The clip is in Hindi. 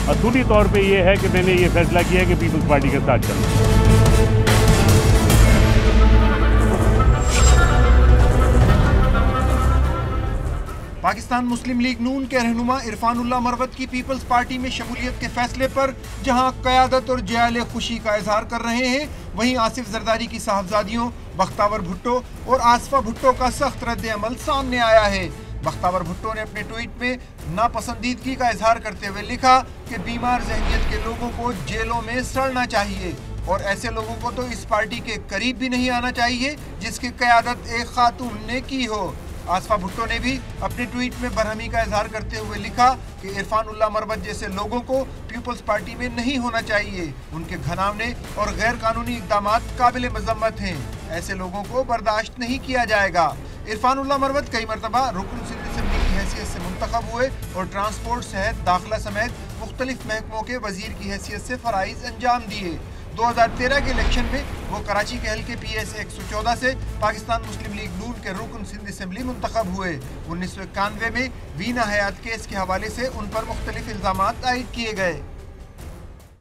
असूली तौर पे ये है कि मैंने ये फैसला किया है कि पीपल्स पार्टी के साथ चलूँ। पाकिस्तान मुस्लिम लीग नून के रहनुमा इरफानुल्लाह मरवत की पीपल्स पार्टी में शमूलियत के फैसले पर जहां क़यादत और जयाल खुशी का इजहार कर रहे हैं, वहीं आसिफ जरदारी की साहबजादियों बख्तावर भुट्टो और आसफा भुट्टो का सख्त रद्द अमल सामने आया है। बख्तावर भुट्टो ने अपने ट्वीट में नापसंदीदगी का इजहार करते हुए लिखा कि बीमार ज़हनियत के लोगों को जेलों में सड़ना चाहिए और ऐसे लोगों को तो इस पार्टी के करीब भी नहीं आना चाहिए जिसकी क़यादत एक खातून ने की हो। आसफा भुट्टो ने भी अपने ट्वीट में बरहमी का इजहार करते हुए लिखा कि इरफानुल्लाह मरवत जैसे लोगों को पीपल्स पार्टी में नहीं होना चाहिए। उनके घनावने और गैर कानूनी इक़दाम काबिल मजम्मत हैं। ऐसे लोगों को बर्दाश्त नहीं किया जाएगा। इरफानुल्लाह मरवत कई मरतबा रुकन सिंध असेंबली की हैसियत से मुंतखब हुए और ट्रांसपोर्ट, सेहत, दाखिला समेत मुख्तलिफ महकमों के वजीर की हैसियत से फ़राइज़ अंजाम दिए। 2013 के इलेक्शन में वो कराची के हल्के PS 114 से पाकिस्तान मुस्लिम लीग नून के रुकन सिंध असेंबली मुंतखब हुए। 1991 में वीना हयात केस के हवाले से उन पर मुख्तलिफ इल्ज़ामात आयद किए गए।